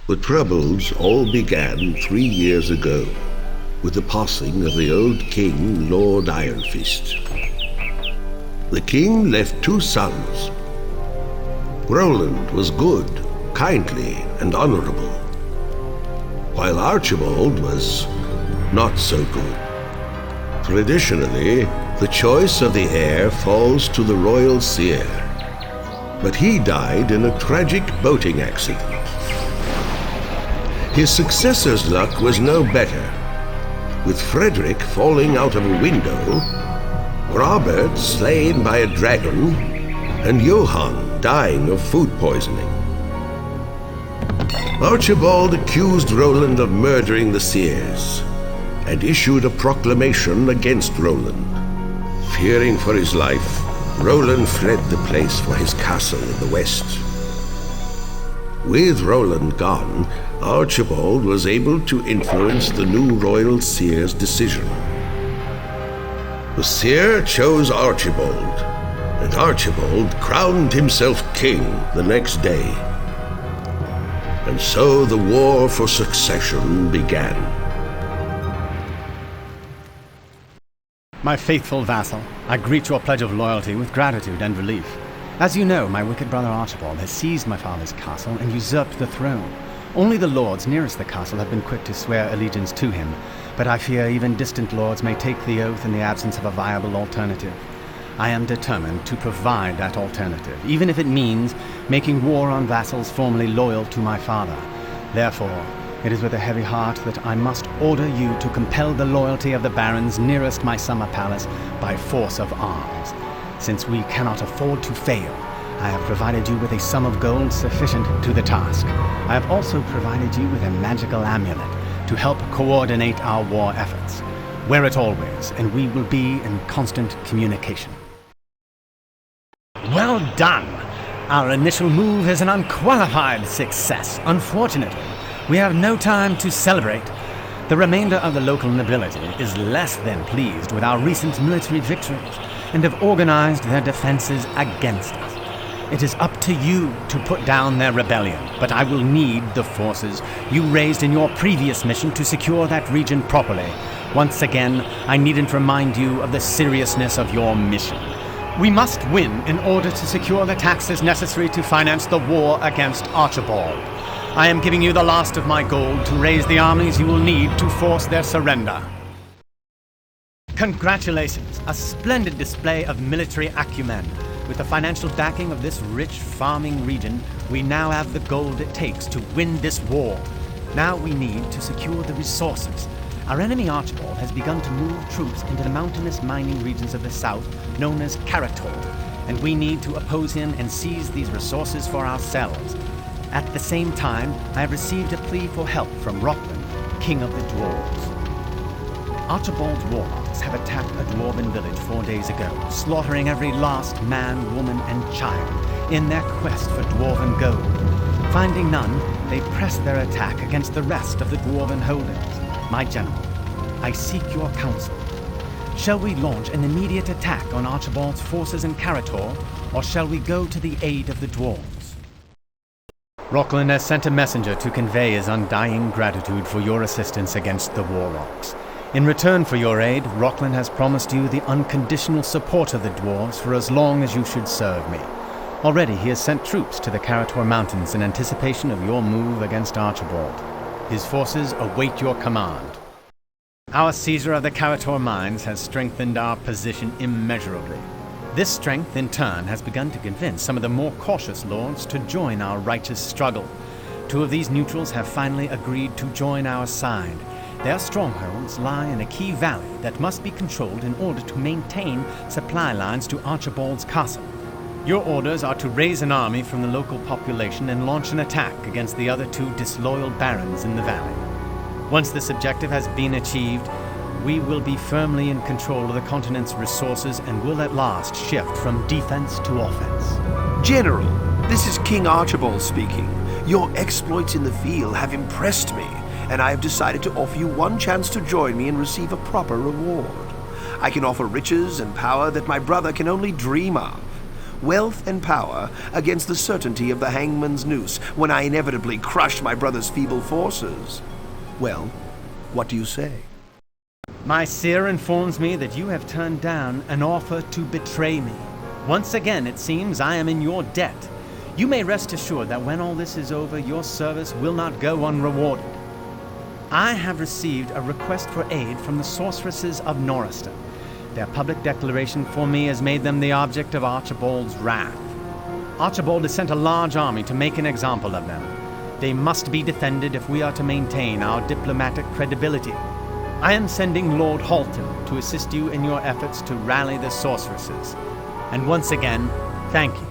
The troubles all began 3 years ago, with the passing of the old king, Lord Ironfist. The king left 2 sons. Roland was good, kindly, and honorable, while Archibald was not so good. Traditionally, the choice of the heir falls to the royal seer, but he died in a tragic boating accident. His successor's luck was no better, with Frederick falling out of a window, Robert slain by a dragon, and Johann dying of food poisoning. Archibald accused Roland of murdering the seers and issued a proclamation against Roland. Fearing for his life, Roland fled the place for his castle in the west. With Roland gone, Archibald was able to influence the new royal seer's decision. The seer chose Archibald, and Archibald crowned himself king the next day. And so the war for succession began. My faithful vassal, I greet your pledge of loyalty with gratitude and relief. As you know, my wicked brother Archibald has seized my father's castle and usurped the throne. Only the lords nearest the castle have been quick to swear allegiance to him, but I fear even distant lords may take the oath in the absence of a viable alternative. I am determined to provide that alternative, even if it means making war on vassals formerly loyal to my father. Therefore, it is with a heavy heart that I must order you to compel the loyalty of the barons nearest my summer palace by force of arms. Since we cannot afford to fail, I have provided you with a sum of gold sufficient to the task. I have also provided you with a magical amulet to help coordinate our war efforts. Wear it always, and we will be in constant communication. Well done! Our initial move is an unqualified success. Unfortunately, we have no time to celebrate. The remainder of the local nobility is less than pleased with our recent military victories and have organized their defenses against us. It is up to you to put down their rebellion, but I will need the forces you raised in your previous mission to secure that region properly. Once again, I needn't remind you of the seriousness of your mission. We must win in order to secure the taxes necessary to finance the war against Archibald. I am giving you the last of my gold to raise the armies you will need to force their surrender. Congratulations! A splendid display of military acumen. With the financial backing of this rich farming region, we now have the gold it takes to win this war. Now we need to secure the resources. Our enemy Archibald has begun to move troops into the mountainous mining regions of the south, known as Karator, and we need to oppose him and seize these resources for ourselves. At the same time, I have received a plea for help from Roland, king of the dwarves. Archibald's warlocks have attacked a dwarven village 4 days ago, slaughtering every last man, woman, and child in their quest for dwarven gold. Finding none, they press their attack against the rest of the dwarven holdings. My general, I seek your counsel. Shall we launch an immediate attack on Archibald's forces in Karator, or shall we go to the aid of the dwarves? Roland has sent a messenger to convey his undying gratitude for your assistance against the warlocks. In return for your aid, Roland has promised you the unconditional support of the dwarves for as long as you should serve me. Already he has sent troops to the Karator Mountains in anticipation of your move against Archibald. His forces await your command. Our seizure of the Karator mines has strengthened our position immeasurably. This strength, in turn, has begun to convince some of the more cautious lords to join our righteous struggle. 2 of these neutrals have finally agreed to join our side. Their strongholds lie in a key valley that must be controlled in order to maintain supply lines to Archibald's castle. Your orders are to raise an army from the local population and launch an attack against the other 2 disloyal barons in the valley. Once this objective has been achieved, we will be firmly in control of the continent's resources and will at last shift from defense to offense. General, this is King Archibald speaking. Your exploits in the field have impressed me, and I have decided to offer you one chance to join me and receive a proper reward. I can offer riches and power that my brother can only dream of. wealth and power against the certainty of the hangman's noose when I inevitably crushed my brother's feeble forces. Well, what do you say? My seer informs me that you have turned down an offer to betray me. Once again, it seems I am in your debt. You may rest assured that when all this is over, your service will not go unrewarded. I have received a request for aid from the sorceresses of Norriston. Their public declaration for me has made them the object of Archibald's wrath. Archibald has sent a large army to make an example of them. They must be defended if we are to maintain our diplomatic credibility. I am sending Lord Halton to assist you in your efforts to rally the sorceresses. And once again, thank you.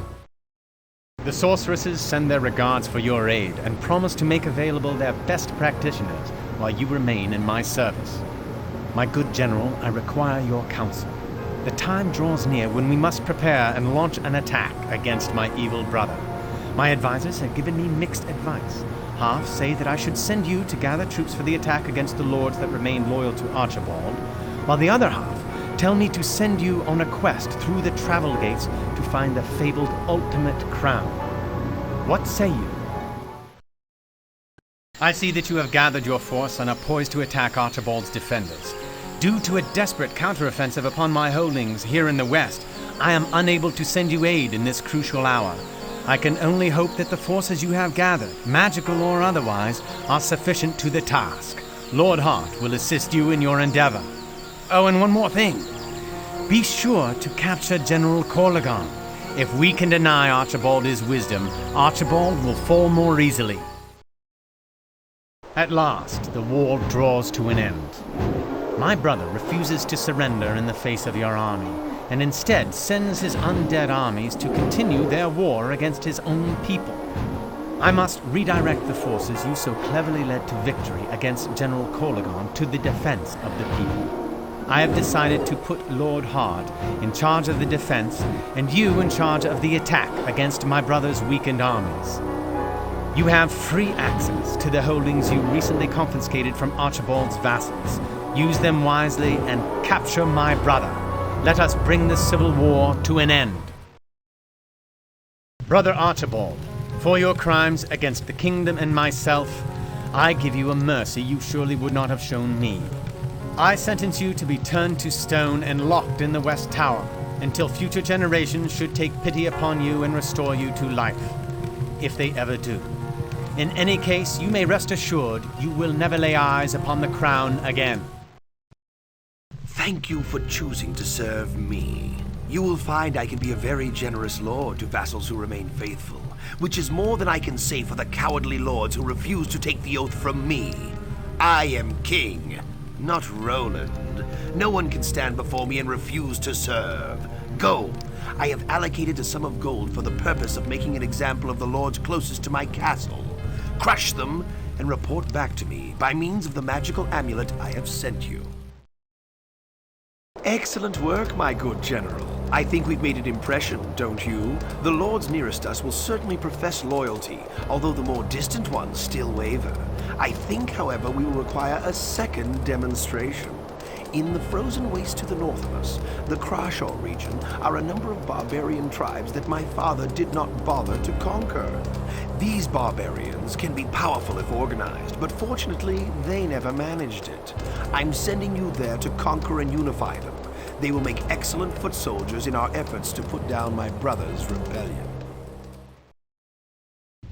The sorceresses send their regards for your aid and promise to make available their best practitioners while you remain in my service. My good general, I require your counsel. The time draws near when we must prepare and launch an attack against my evil brother. My advisors have given me mixed advice. Half say that I should send you to gather troops for the attack against the lords that remain loyal to Archibald, while the other half tell me to send you on a quest through the travel gates to find the fabled ultimate crown. What say you? I see that you have gathered your force and are poised to attack Archibald's defenders. Due to a desperate counteroffensive upon my holdings here in the west, I am unable to send you aid in this crucial hour. I can only hope that the forces you have gathered, magical or otherwise, are sufficient to the task. Lord Hart will assist you in your endeavor. Oh, and one more thing. Be sure to capture General Corlegon. If we can deny Archibald his wisdom, Archibald will fall more easily. At last, the war draws to an end. My brother refuses to surrender in the face of your army, and instead sends his undead armies to continue their war against his own people. I must redirect the forces you so cleverly led to victory against General Corlegon to the defense of the people. I have decided to put Lord Hart in charge of the defense and you in charge of the attack against my brother's weakened armies. You have free access to the holdings you recently confiscated from Archibald's vassals. Use them wisely and capture my brother. Let us bring this civil war to an end. Brother Archibald, for your crimes against the kingdom and myself, I give you a mercy you surely would not have shown me. I sentence you to be turned to stone and locked in the West Tower until future generations should take pity upon you and restore you to life, if they ever do. In any case, you may rest assured you will never lay eyes upon the crown again. Thank you for choosing to serve me. You will find I can be a very generous lord to vassals who remain faithful, which is more than I can say for the cowardly lords who refuse to take the oath from me. I am king, not Roland. No one can stand before me and refuse to serve. Go. I have allocated a sum of gold for the purpose of making an example of the lords closest to my castle. Crush them and report back to me by means of the magical amulet I have sent you. Excellent work, my good general. I think we've made an impression, don't you? The lords nearest us will certainly profess loyalty, although the more distant ones still waver. I think, however, we will require a second demonstration. In the frozen waste to the north of us, the Crashaw region, are a number of barbarian tribes that my father did not bother to conquer. These barbarians can be powerful if organized, but fortunately, they never managed it. I'm sending you there to conquer and unify them. They will make excellent foot soldiers in our efforts to put down my brother's rebellion.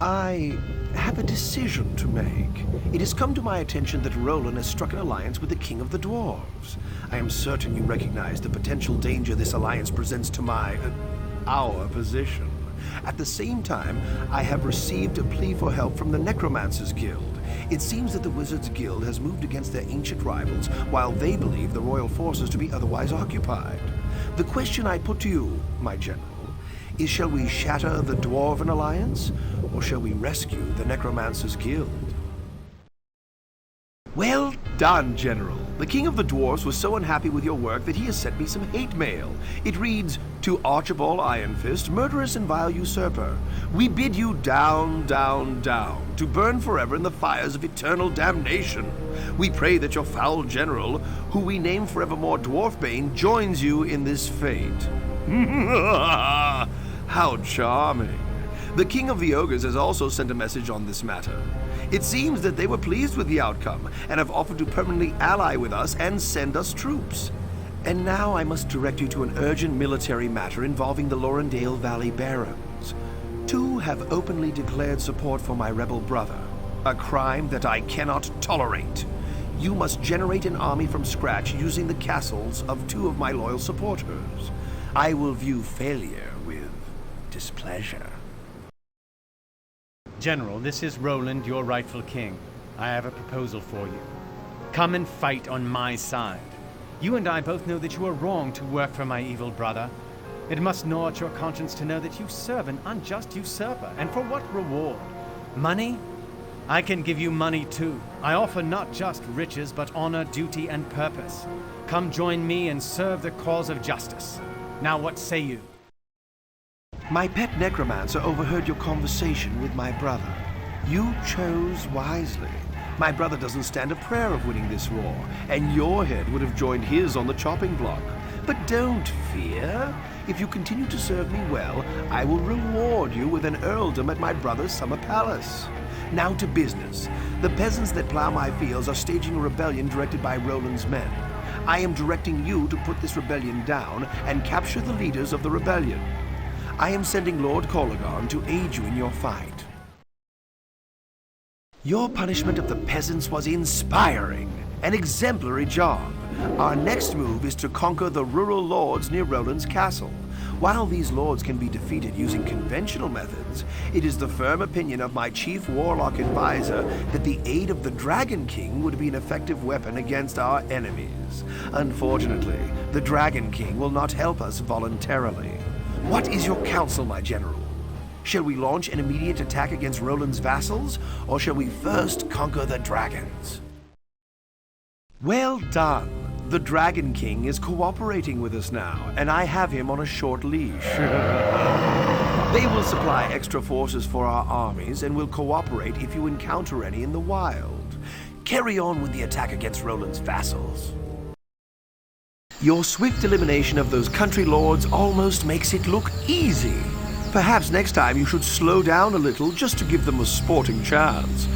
I have a decision to make. It has come to my attention that Roland has struck an alliance with the King of the Dwarves. I am certain you recognize the potential danger this alliance presents to our position. At the same time, I have received a plea for help from the Necromancers Guild. It seems that the Wizards Guild has moved against their ancient rivals, while they believe the royal forces to be otherwise occupied. The question I put to you, my general, is shall we shatter the Dwarven Alliance, or shall we rescue the Necromancers Guild? Well done, General. The King of the Dwarves was so unhappy with your work that he has sent me some hate mail. It reads, "To Archibald Ironfist, murderous and vile usurper, we bid you down, down, down, to burn forever in the fires of eternal damnation. We pray that your foul general, who we name forevermore Dwarfbane, joins you in this fate." How charming. The King of the Ogres has also sent a message on this matter. It seems that they were pleased with the outcome and have offered to permanently ally with us and send us troops. And now I must direct you to an urgent military matter involving the Lorendale Valley Barons. Two have openly declared support for my rebel brother, a crime that I cannot tolerate. You must generate an army from scratch using the castles of two of my loyal supporters. I will view failure with displeasure. General, this is Roland, your rightful king. I have a proposal for you. Come and fight on my side. You and I both know that you are wrong to work for my evil brother. It must gnaw at your conscience to know that you serve an unjust usurper. And for what reward? Money? I can give you money too. I offer not just riches, but honor, duty, and purpose. Come join me and serve the cause of justice. Now what say you? My pet necromancer overheard your conversation with my brother. You chose wisely. My brother doesn't stand a prayer of winning this war, and your head would have joined his on the chopping block. But don't fear. If you continue to serve me well, I will reward you with an earldom at my brother's summer palace. Now to business. The peasants that plow my fields are staging a rebellion directed by Roland's men. I am directing you to put this rebellion down and capture the leaders of the rebellion. I am sending Lord Colligan to aid you in your fight. Your punishment of the peasants was inspiring. An exemplary job. Our next move is to conquer the rural lords near Roland's castle. While these lords can be defeated using conventional methods, it is the firm opinion of my chief warlock advisor that the aid of the Dragon King would be an effective weapon against our enemies. Unfortunately, the Dragon King will not help us voluntarily. What is your counsel, my general? Shall we launch an immediate attack against Roland's vassals, or shall we first conquer the dragons? Well done. The Dragon King is cooperating with us now, and I have him on a short leash. They will supply extra forces for our armies and will cooperate if you encounter any in the wild. Carry on with the attack against Roland's vassals. Your swift elimination of those country lords almost makes it look easy. Perhaps next time you should slow down a little just to give them a sporting chance.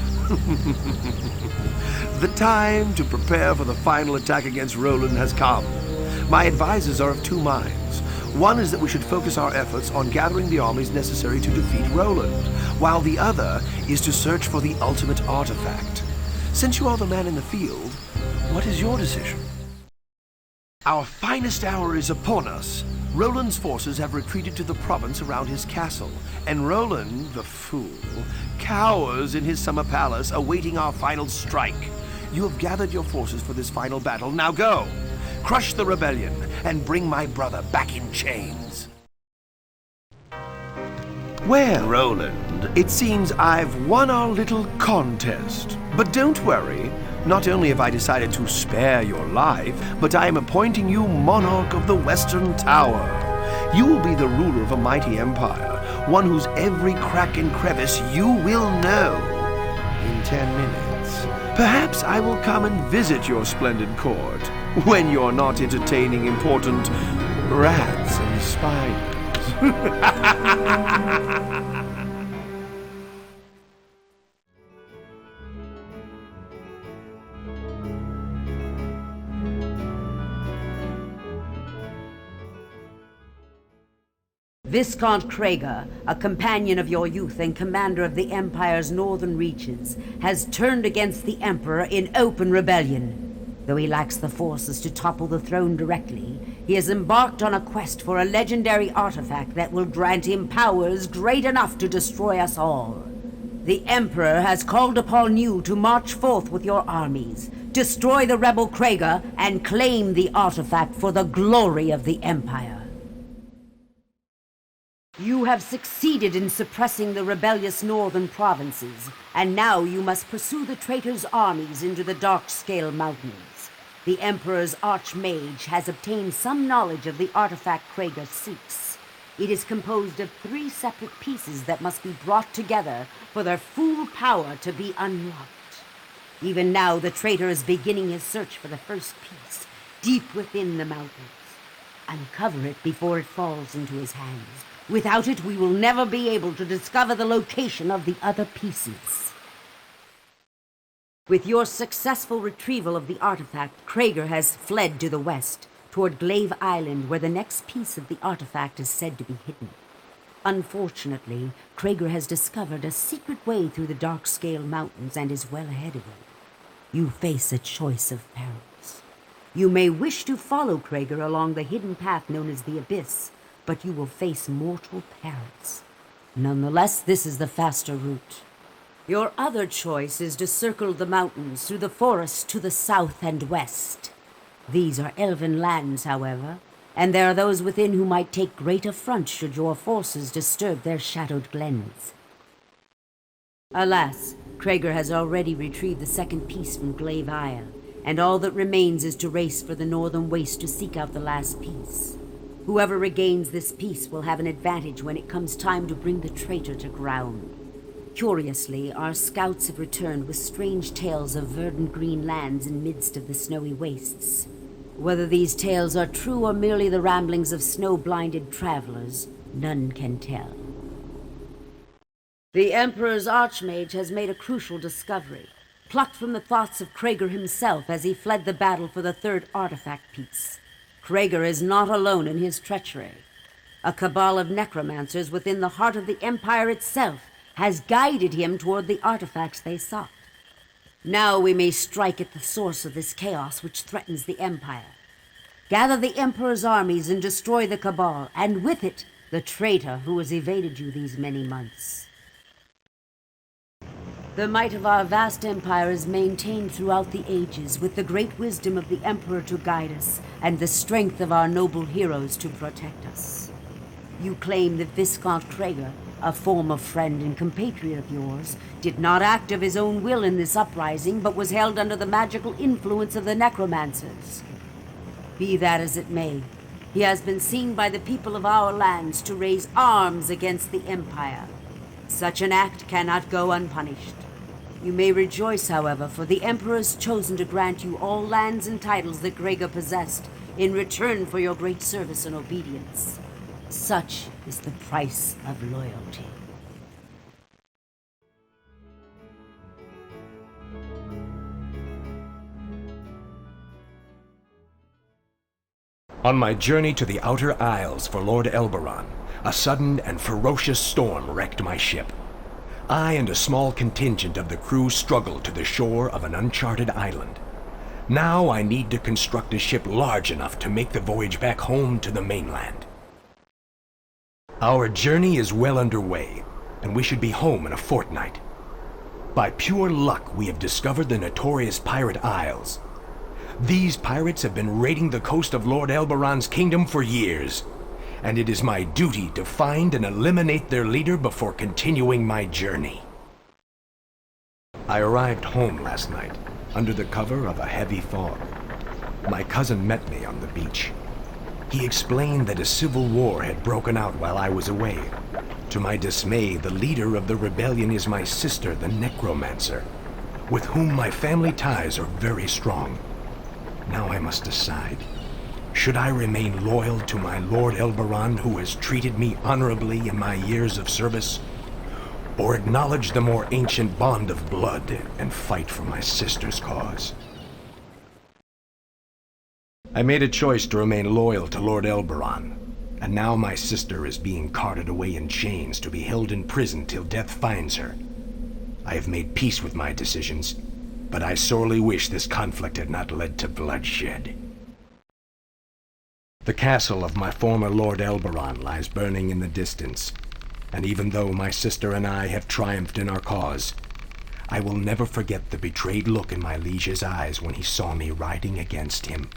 The time to prepare for the final attack against Roland has come. My advisors are of two minds. One is that we should focus our efforts on gathering the armies necessary to defeat Roland, while the other is to search for the ultimate artifact. Since you are the man in the field, what is your decision? Our finest hour is upon us. Roland's forces have retreated to the province around his castle, and Roland, the fool, cowers in his summer palace awaiting our final strike. You have gathered your forces for this final battle. Now go! Crush the rebellion and bring my brother back in chains. Well, Roland, it seems I've won our little contest. But don't worry. Not only have I decided to spare your life, but I am appointing you monarch of the Western Tower. You will be the ruler of a mighty empire, one whose every crack and crevice you will know. In 10 minutes, perhaps I will come and visit your splendid court, when you're not entertaining important rats and spiders. Viscount Krager, a companion of your youth and commander of the Empire's northern reaches, has turned against the Emperor in open rebellion. Though he lacks the forces to topple the throne directly, he has embarked on a quest for a legendary artifact that will grant him powers great enough to destroy us all. The Emperor has called upon you to march forth with your armies, destroy the rebel Krager, and claim the artifact for the glory of the Empire. You have succeeded in suppressing the rebellious northern provinces, and now you must pursue the traitor's armies into the Darkscale Mountains. The Emperor's Archmage has obtained some knowledge of the artifact Krager seeks. It is composed of 3 separate pieces that must be brought together for their full power to be unlocked. Even now, the traitor is beginning his search for the first piece, deep within the mountains. Uncover it before it falls into his hands, Without it, we will never be able to discover the location of the other pieces. With your successful retrieval of the artifact, Krager has fled to the west, toward Glaive Island, where the next piece of the artifact is said to be hidden. Unfortunately, Krager has discovered a secret way through the Darkscale Mountains and is well ahead of you. You face a choice of perils. You may wish to follow Krager along the hidden path known as the Abyss, but you will face mortal perils. Nonetheless, this is the faster route. Your other choice is to circle the mountains through the forests to the south and west. These are elven lands, however, and there are those within who might take great affront should your forces disturb their shadowed glens. Alas, Krager has already retrieved the second piece from Glaive Isle, and all that remains is to race for the northern waste to seek out the last piece. Whoever regains this piece will have an advantage when it comes time to bring the traitor to ground. Curiously, our scouts have returned with strange tales of verdant green lands in midst of the snowy wastes. Whether these tales are true or merely the ramblings of snow-blinded travelers, none can tell. The Emperor's Archmage has made a crucial discovery, plucked from the thoughts of Krager himself as he fled the battle for the third artifact piece. Krager is not alone in his treachery. A cabal of necromancers within the heart of the Empire itself has guided him toward the artifacts they sought. Now we may strike at the source of this chaos which threatens the Empire. Gather the Emperor's armies and destroy the cabal, and with it, the traitor who has evaded you these many months. The might of our vast empire is maintained throughout the ages, with the great wisdom of the Emperor to guide us, and the strength of our noble heroes to protect us. You claim that Viscount Krager, a former friend and compatriot of yours, did not act of his own will in this uprising, but was held under the magical influence of the necromancers. Be that as it may, he has been seen by the people of our lands to raise arms against the Empire. Such an act cannot go unpunished. You may rejoice, however, for the Emperor has chosen to grant you all lands and titles that Krager possessed in return for your great service and obedience. Such is the price of loyalty. On my journey to the Outer Isles for Lord Elberon, a sudden and ferocious storm wrecked my ship. I and a small contingent of the crew struggled to the shore of an uncharted island. Now I need to construct a ship large enough to make the voyage back home to the mainland. Our journey is well underway, and we should be home in a fortnight. By pure luck, we have discovered the notorious Pirate Isles. These pirates have been raiding the coast of Lord Elberon's kingdom for years, and it is my duty to find and eliminate their leader before continuing my journey. I arrived home last night, under the cover of a heavy fog. My cousin met me on the beach. He explained that a civil war had broken out while I was away. To my dismay, the leader of the rebellion is my sister, the Necromancer, with whom my family ties are very strong. Now I must decide. Should I remain loyal to my Lord Elberon, who has treated me honorably in my years of service, or acknowledge the more ancient bond of blood and fight for my sister's cause? I made a choice to remain loyal to Lord Elberon, and now my sister is being carted away in chains to be held in prison till death finds her. I have made peace with my decisions, but I sorely wish this conflict had not led to bloodshed. The castle of my former Lord Elberon lies burning in the distance, and even though my sister and I have triumphed in our cause, I will never forget the betrayed look in my liege's eyes when he saw me riding against him.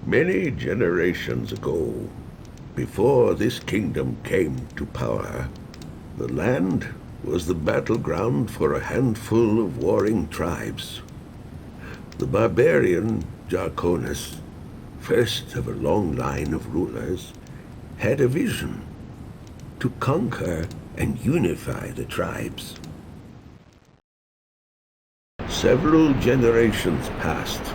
Many generations ago, before this kingdom came to power, the land was the battleground for a handful of warring tribes. The barbarian Jarconis, first of a long line of rulers, had a vision to conquer and unify the tribes. Several generations passed,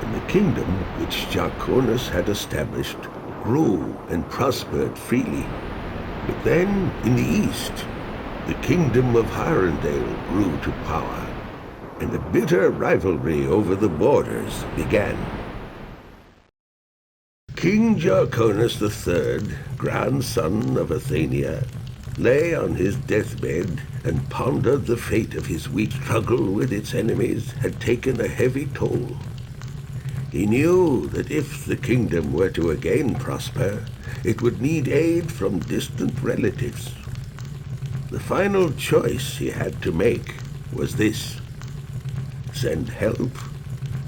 and the kingdom which Jarkonis had established grew and prospered freely. But then, in the east, the kingdom of Hirondale grew to power, and a bitter rivalry over the borders began. King Jarkonis III, grandson of Athenia, lay on his deathbed and pondered the fate of his weak struggle with its enemies had taken a heavy toll. He knew that if the kingdom were to again prosper, it would need aid from distant relatives. The final choice he had to make was this: send help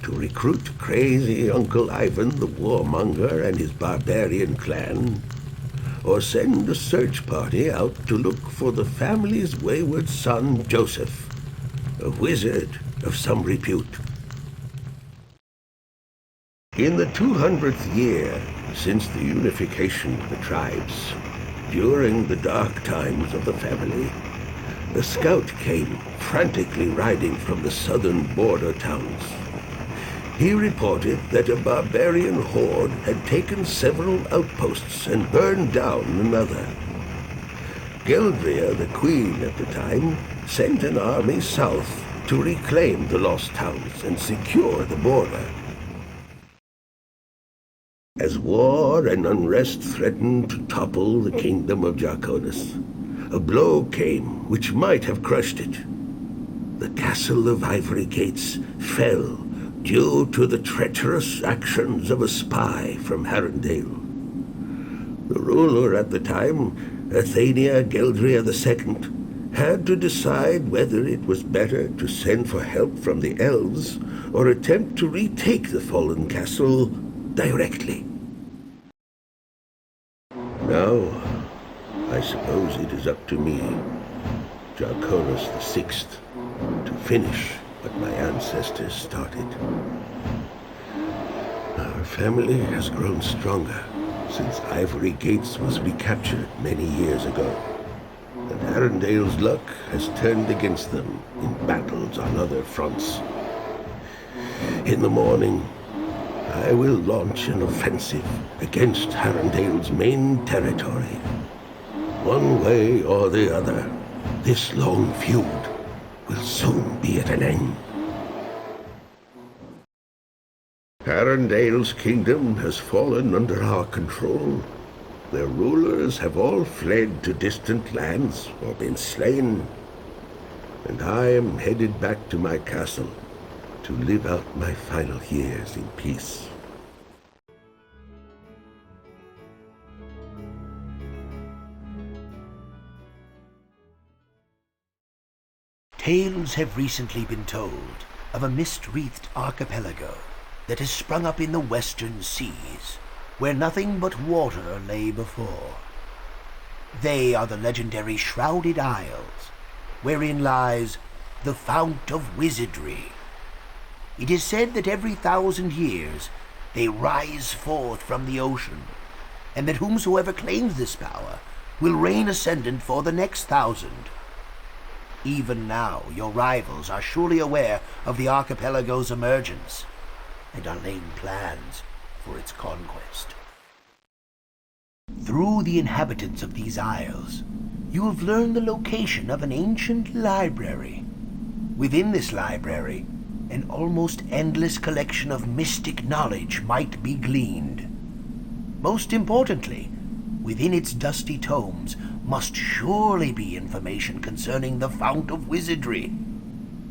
to recruit crazy Uncle Ivan the warmonger and his barbarian clan, or send a search party out to look for the family's wayward son Joseph, a wizard of some repute. In the 200th year since the unification of the tribes, during the dark times of the family, a scout came frantically riding from the southern border towns. He reported that a barbarian horde had taken several outposts and burned down another. Geldria, the queen at the time, sent an army south to reclaim the lost towns and secure the border. As war and unrest threatened to topple the kingdom of Jarkonis, a blow came which might have crushed it. The castle of Ivory Gates fell due to the treacherous actions of a spy from Hirondale. The ruler at the time, Athenia Geldria II, had to decide whether it was better to send for help from the elves or attempt to retake the fallen castle directly. Now, I suppose it is up to me, Jarkonis VI, to finish what my ancestors started. Our family has grown stronger since Ivory Gates was recaptured many years ago, and Hirondale's luck has turned against them in battles on other fronts. In the morning, I will launch an offensive against Hirondale's main territory. One way or the other, this long feud will soon be at an end. Hirondale's kingdom has fallen under our control. Their rulers have all fled to distant lands or been slain. And I am headed back to my castle to live out my final years in peace. Tales have recently been told of a mist-wreathed archipelago that has sprung up in the western seas, where nothing but water lay before. They are the legendary Shrouded Isles, wherein lies the Fount of Wizardry. It is said that every 1,000 years they rise forth from the ocean, and that whomsoever claims this power will reign ascendant for the next 1,000. Even now, your rivals are surely aware of the archipelago's emergence, and are laying plans for its conquest. Through the inhabitants of these isles, you have learned the location of an ancient library. Within this library, an almost endless collection of mystic knowledge might be gleaned. Most importantly, within its dusty tomes must surely be information concerning the Fount of Wizardry.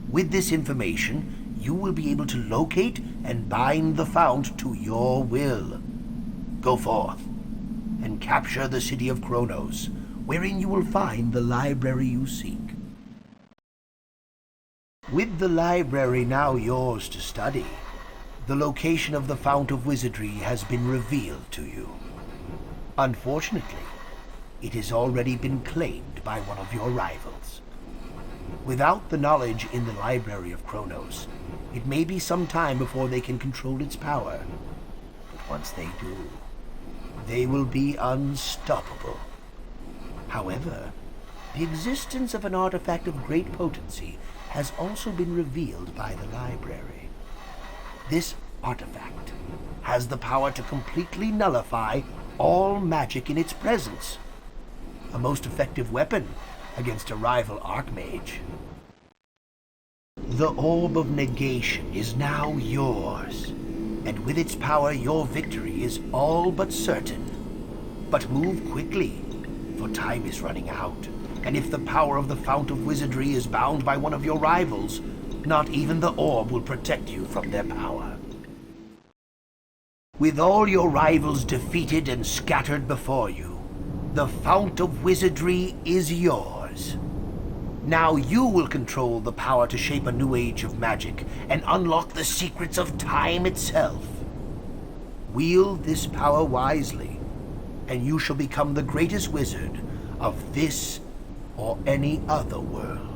With this information, you will be able to locate and bind the Fount to your will. Go forth and capture the city of Kronos, wherein you will find the library you seek. With the library now yours to study, the location of the Fount of Wizardry has been revealed to you. Unfortunately, it has already been claimed by one of your rivals. Without the knowledge in the library of Kronos, it may be some time before they can control its power. But once they do, they will be unstoppable. However, the existence of an artifact of great potency has also been revealed by the library. This artifact has the power to completely nullify all magic in its presence. A most effective weapon against a rival archmage. The Orb of Negation is now yours, and with its power your victory is all but certain. But move quickly, for time is running out, and if the power of the Fount of Wizardry is bound by one of your rivals, not even the orb will protect you from their power. With all your rivals defeated and scattered before you, the Fount of Wizardry is yours. Now you will control the power to shape a new age of magic and unlock the secrets of time itself. Wield this power wisely, and you shall become the greatest wizard of this or any other world.